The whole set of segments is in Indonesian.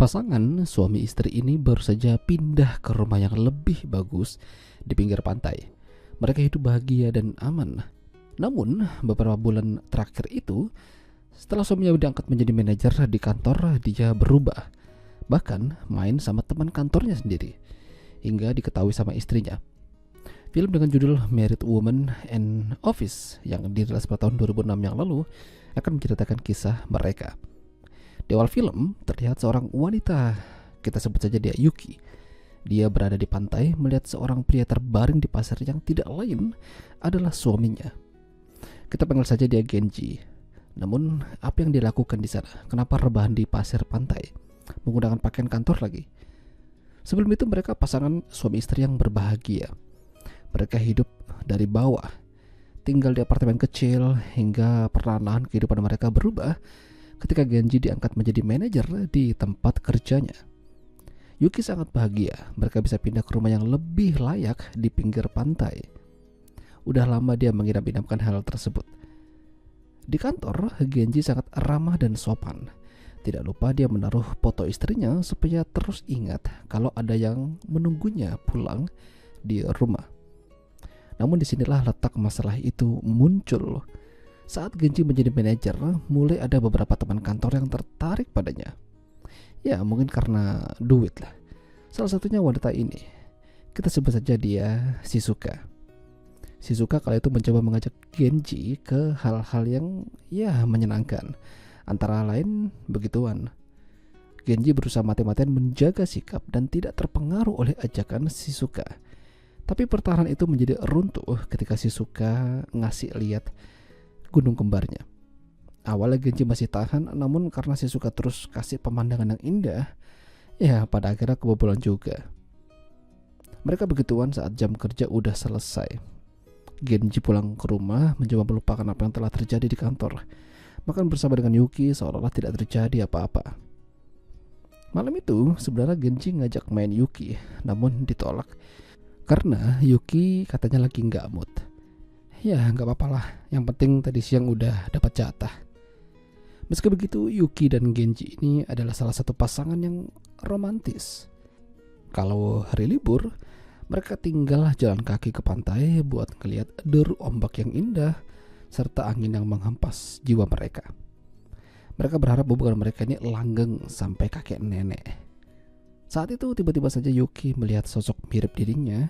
Pasangan suami istri ini baru saja pindah ke rumah yang lebih bagus di pinggir pantai. Mereka hidup bahagia dan aman. Namun beberapa bulan terakhir itu, setelah suaminya diangkat menjadi manajer di kantor, dia berubah. Bahkan main sama teman kantornya sendiri, hingga diketahui sama istrinya. Film dengan judul Married Woman and Office yang dirilis pada tahun 2006 yang lalu akan menceritakan kisah mereka. Di awal film terlihat seorang wanita, kita sebut saja dia Yuki. Dia berada di pantai melihat seorang pria terbaring di pasir yang tidak lain adalah suaminya. Kita panggil saja dia Genji. Namun apa yang dilakukan di sana? Kenapa rebahan di pasir pantai? Menggunakan pakaian kantor lagi. Sebelum itu mereka pasangan suami istri yang berbahagia. Mereka hidup dari bawah, tinggal di apartemen kecil hingga perlahan-lahan kehidupan mereka berubah ketika Genji diangkat menjadi manajer di tempat kerjanya. Yuki sangat bahagia, mereka bisa pindah ke rumah yang lebih layak di pinggir pantai. Udah lama dia mengidam-idamkan hal tersebut. Di kantor, Genji sangat ramah dan sopan. Tidak lupa dia menaruh foto istrinya supaya terus ingat kalau ada yang menunggunya pulang di rumah. Namun disinilah letak masalah itu muncul. Saat Genji menjadi manajer, mulai ada beberapa teman kantor yang tertarik padanya. Ya, mungkin karena duit lah. Salah satunya wanita ini. Kita sebut saja dia Shizuka. Shizuka kala itu mencoba mengajak Genji ke hal-hal yang menyenangkan. Antara lain begituan. Genji berusaha mati-matian menjaga sikap dan tidak terpengaruh oleh ajakan Shizuka. Tapi pertahanan itu menjadi runtuh ketika Shizuka ngasih lihat gunung kembarnya. Awalnya Genji masih tahan, namun karena Shizuka terus kasih pemandangan yang indah, pada akhirnya kebobolan juga. Mereka begituan saat jam kerja udah selesai. Genji pulang ke rumah mencoba melupakan apa yang telah terjadi di kantor. Makan bersama dengan Yuki seolah-olah tidak terjadi apa-apa. Malam itu sebenarnya Genji ngajak main Yuki, namun ditolak karena Yuki katanya lagi nggak mood. Ya nggak apa-apa lah, yang penting tadi siang udah dapat jatah. Meski begitu, Yuki dan Genji ini adalah salah satu pasangan yang romantis. Kalau hari libur, mereka tinggal jalan kaki ke pantai buat ngeliat deru ombak yang indah serta angin yang menghempas jiwa mereka. Mereka berharap hubungan mereka ini langgeng sampai kakek nenek. Saat itu tiba-tiba saja Yuki melihat sosok mirip dirinya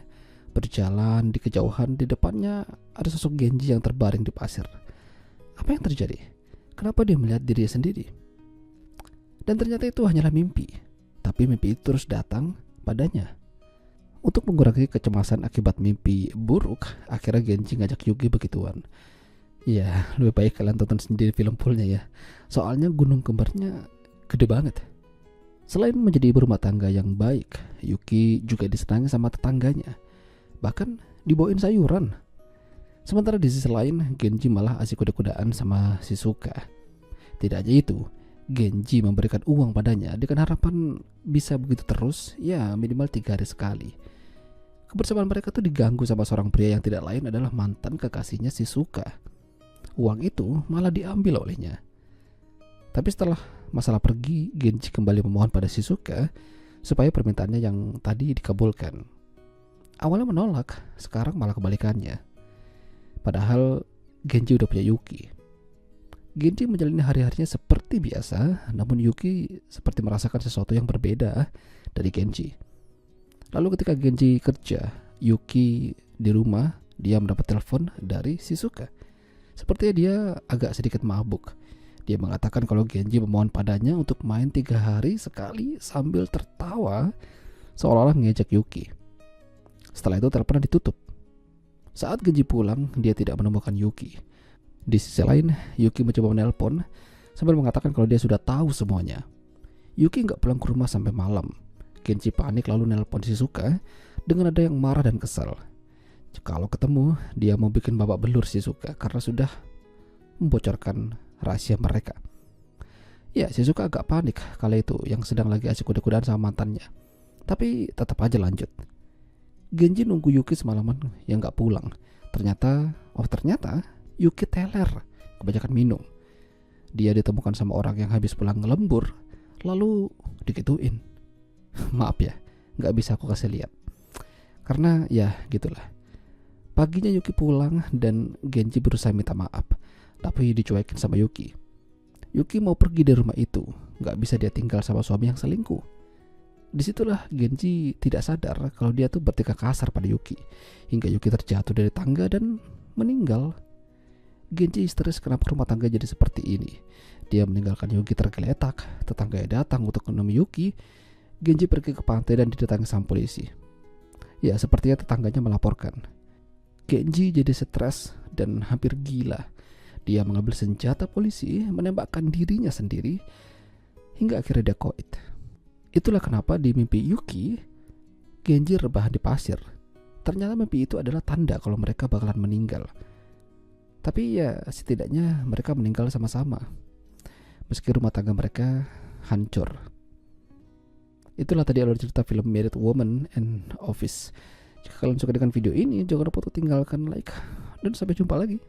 berjalan di kejauhan. Di depannya ada sosok Genji yang terbaring di pasir. Apa yang terjadi? Kenapa dia melihat dirinya sendiri? Dan ternyata itu hanyalah mimpi. Tapi mimpi itu terus datang padanya. Untuk mengurangi kecemasan akibat mimpi buruk, akhirnya Genji ngajak Yuki begituan. Ya, lebih baik kalian tonton sendiri film fullnya ya. Soalnya gunung kembarnya gede banget. Selain menjadi ibu rumah tangga yang baik, Yuki juga disenangi sama tetangganya. Bahkan dibawain sayuran. Sementara di sisi lain, Genji malah asik kuda-kudaan sama Shizuka. Tidak aja itu, Genji memberikan uang padanya dengan harapan bisa begitu terus, minimal 3 hari sekali. Kebersamaan mereka tuh diganggu sama seorang pria yang tidak lain adalah mantan kekasihnya Shizuka. Uang itu malah diambil olehnya. Tapi setelah masalah pergi, Genji kembali memohon pada Shizuka supaya permintaannya yang tadi dikabulkan. Awalnya menolak, sekarang malah kebalikannya. Padahal Genji udah punya Yuki. Genji menjalani hari-harinya seperti biasa, namun Yuki seperti merasakan sesuatu yang berbeda dari Genji. Lalu ketika Genji kerja, Yuki di rumah, dia mendapat telepon dari Shizuka. Sepertinya dia agak sedikit mabuk. Dia mengatakan kalau Genji memohon padanya untuk main 3 hari sekali sambil tertawa seolah-olah ngejek Yuki. Setelah itu telepon ditutup. Saat Genji pulang, dia tidak menemukan Yuki. Di sisi lain, Yuki mencoba menelpon sambil mengatakan kalau dia sudah tahu semuanya. Yuki nggak pulang ke rumah sampai malam. Genji panik lalu nelpon Shizuka dengan nada yang marah dan kesal. Kalau ketemu, dia mau bikin babak belur Shizuka karena sudah membocorkan rahasia mereka. Ya, Shizuka agak panik kala itu yang sedang lagi asik kuda-kudaan sama mantannya. Tapi tetap aja lanjut. Genji nunggu Yuki semalaman yang gak pulang. Ternyata Yuki teler, kebanyakan minum. Dia ditemukan sama orang yang habis pulang ngelembur, lalu digituin. Maaf ya, nggak bisa aku kasih lihat. Karena ya gitulah. Paginya Yuki pulang dan Genji berusaha minta maaf, tapi dicuekin sama Yuki. Yuki mau pergi dari rumah itu, nggak bisa dia tinggal sama suami yang selingkuh. Disitulah Genji tidak sadar kalau dia tuh bertingkah kasar pada Yuki, hingga Yuki terjatuh dari tangga dan meninggal. Genji histeris kenapa rumah tangga jadi seperti ini. Dia meninggalkan Yuki tergeletak. Tetangganya datang untuk menemui Yuki. Genji pergi ke pantai dan didatangi sama polisi. Ya, sepertinya tetangganya melaporkan. Genji jadi stres dan hampir gila. Dia mengambil senjata polisi, menembakkan dirinya sendiri, hingga akhirnya dia koit. Itulah kenapa di mimpi Yuki, Genji rebahan di pasir. Ternyata mimpi itu adalah tanda kalau mereka bakalan meninggal. Tapi ya setidaknya mereka meninggal sama-sama, meski rumah tangga mereka hancur. Itulah tadi alur cerita film Married Woman and Office. Jika kalian suka dengan video ini, jangan lupa untuk tinggalkan like. Dan sampai jumpa lagi.